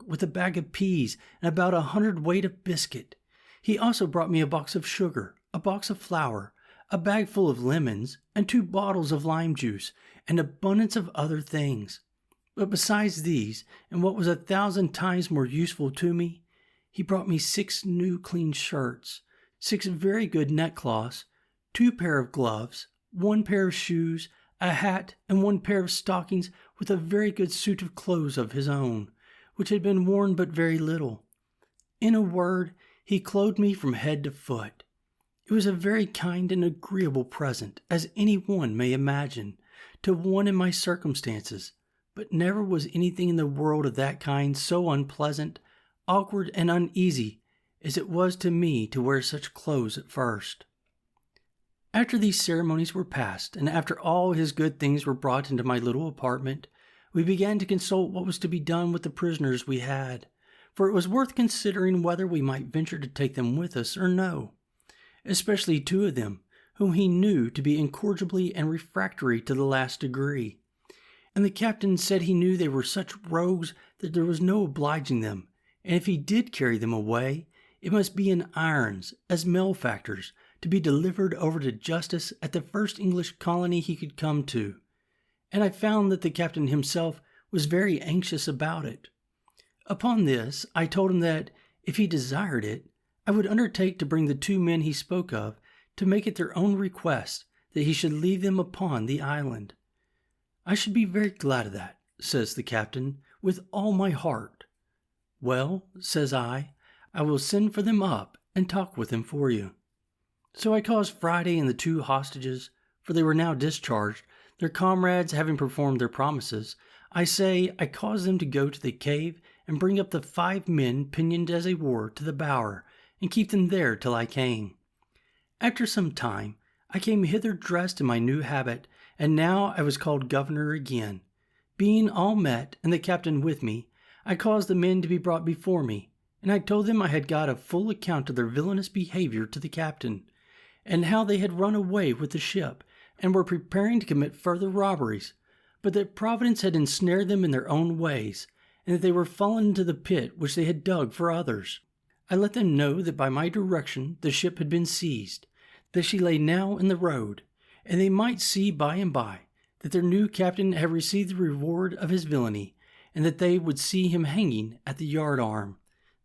with a bag of peas and about 100 weight of biscuit. He also brought me a box of sugar, a box of flour, a bag full of lemons, and 2 bottles of lime juice, and abundance of other things. But besides these, and what was 1,000 times more useful to me, he brought me 6 new clean shirts, 6 very good neckcloths, 2 pair of gloves, 1 pair of shoes, a hat, and 1 pair of stockings, with a very good suit of clothes of his own, which had been worn but very little. In a word, he clothed me from head to foot. It was a very kind and agreeable present, as any one may imagine, to one in my circumstances, but never was anything in the world of that kind so unpleasant, awkward, and uneasy as it was to me to wear such clothes at first. After these ceremonies were past, and after all his good things were brought into my little apartment, we began to consult what was to be done with the prisoners we had, for it was worth considering whether we might venture to take them with us or no, especially 2 of them, whom he knew to be incorrigibly and refractory to the last degree. And the captain said he knew they were such rogues that there was no obliging them, and if he did carry them away, it must be in irons, as malefactors, to be delivered over to justice at the first English colony he could come to. And I found that the captain himself was very anxious about it. Upon this, I told him that, if he desired it, I would undertake to bring the 2 men he spoke of to make it their own request that he should leave them upon the island. I should be very glad of that, says the captain, with all my heart. Well, says I will send for them up and talk with them for you. So I caused Friday and the 2 hostages, for they were now discharged, their comrades having performed their promises, I caused them to go to the cave and bring up the 5 men pinioned as they were to the bower, and keep them there till I came. After some time, I came hither dressed in my new habit, and now I was called governor again. Being all met, and the captain with me, I caused the men to be brought before me, and I told them I had got a full account of their villainous behavior to the captain, and how they had run away with the ship, and were preparing to commit further robberies, but that Providence had ensnared them in their own ways, and that they were fallen into the pit which they had dug for others. I let them know that by my direction the ship had been seized, that she lay now in the road, and they might see by and by that their new captain had received the reward of his villainy, and that they would see him hanging at the yard arm.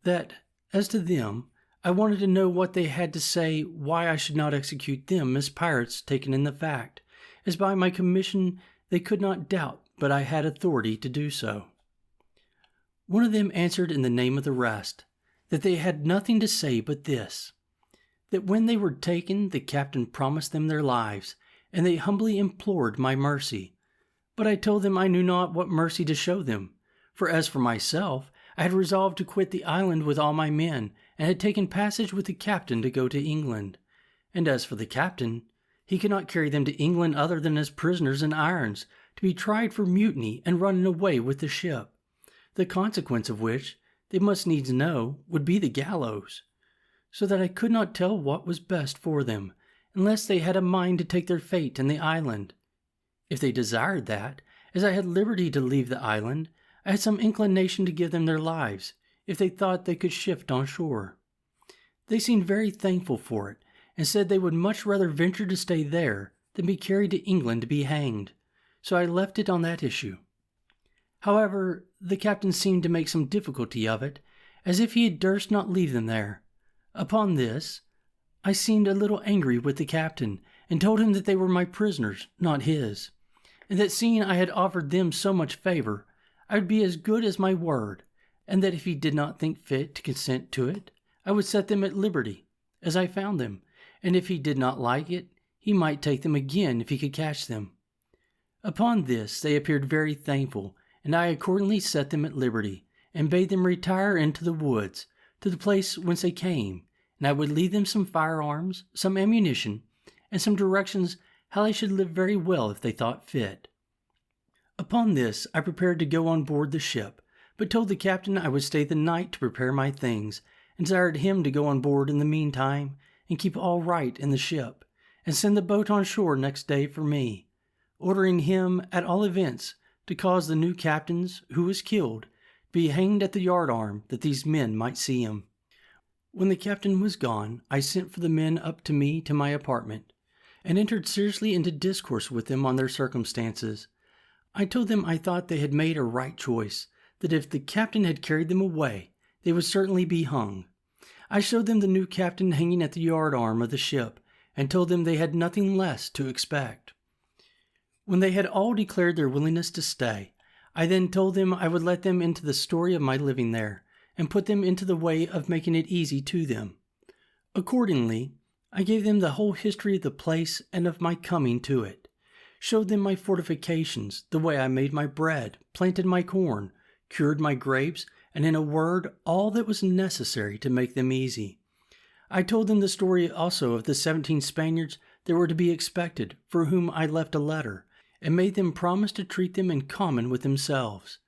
That, as to them, I wanted to know what they had to say why I should not execute them as pirates taken in the fact, as by my commission they could not doubt but I had authority to do so. One of them answered in the name of the rest, that they had nothing to say but this, that when they were taken the captain promised them their lives, and they humbly implored my mercy. But I told them I knew not what mercy to show them, for as for myself, I had resolved to quit the island with all my men, and had taken passage with the captain to go to England. And as for the captain, he could not carry them to England other than as prisoners in irons, to be tried for mutiny and running away with the ship, the consequence of which, they must needs know, would be the gallows. So that I could not tell what was best for them, unless they had a mind to take their fate in the island. If they desired that, as I had liberty to leave the island, I had some inclination to give them their lives, if they thought they could shift on shore. They seemed very thankful for it, and said they would much rather venture to stay there than be carried to England to be hanged, so I left it on that issue. However, the captain seemed to make some difficulty of it, as if he durst not leave them there. Upon this, I seemed a little angry with the captain, and told him that they were my prisoners, not his, and that seeing I had offered them so much favor, I would be as good as my word, and that if he did not think fit to consent to it, I would set them at liberty, as I found them, and if he did not like it, he might take them again if he could catch them. Upon this they appeared very thankful, and I accordingly set them at liberty, and bade them retire into the woods, to the place whence they came, and I would leave them some firearms, some ammunition, and some directions how they should live very well if they thought fit. Upon this I prepared to go on board the ship, but told the captain I would stay the night to prepare my things, and desired him to go on board in the meantime, and keep all right in the ship, and send the boat on shore next day for me, ordering him, at all events, to cause the new captains, who was killed, be hanged at the yardarm, that these men might see him. When the captain was gone, I sent for the men up to me to my apartment, and entered seriously into discourse with them on their circumstances. I told them I thought they had made a right choice, that if the captain had carried them away, they would certainly be hung. I showed them the new captain hanging at the yardarm of the ship, and told them they had nothing less to expect. When they had all declared their willingness to stay, I then told them I would let them into the story of my living there, and put them into the way of making it easy to them. Accordingly, I gave them the whole history of the place and of my coming to it, showed them my fortifications, the way I made my bread, planted my corn, cured my grapes, and in a word, all that was necessary to make them easy. I told them the story also of the 17 Spaniards that were to be expected, for whom I left a letter, and made them promise to treat them in common with themselves.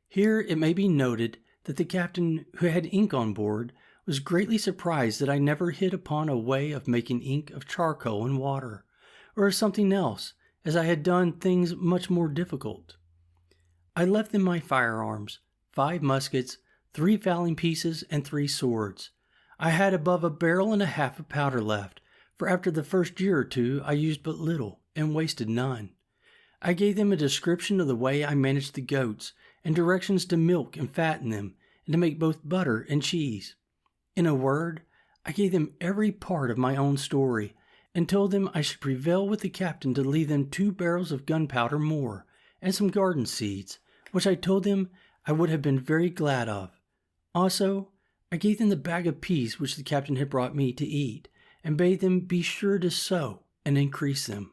Here it may be noted that the captain, who had ink on board, was greatly surprised that I never hit upon a way of making ink of charcoal and water, or of something else, as I had done things much more difficult. I left them my firearms, 5 muskets, 3 fowling pieces, and 3 swords. I had above 1.5 barrels of powder left, for after the first year or two I used but little, and wasted none. I gave them a description of the way I managed the goats, and directions to milk and fatten them, and to make both butter and cheese. In a word, I gave them every part of my own story, and told them I should prevail with the captain to leave them 2 barrels of gunpowder more, and some garden seeds, which I told them I would have been very glad of. Also, I gave them the bag of peas which the captain had brought me to eat, and bade them be sure to sow and increase them.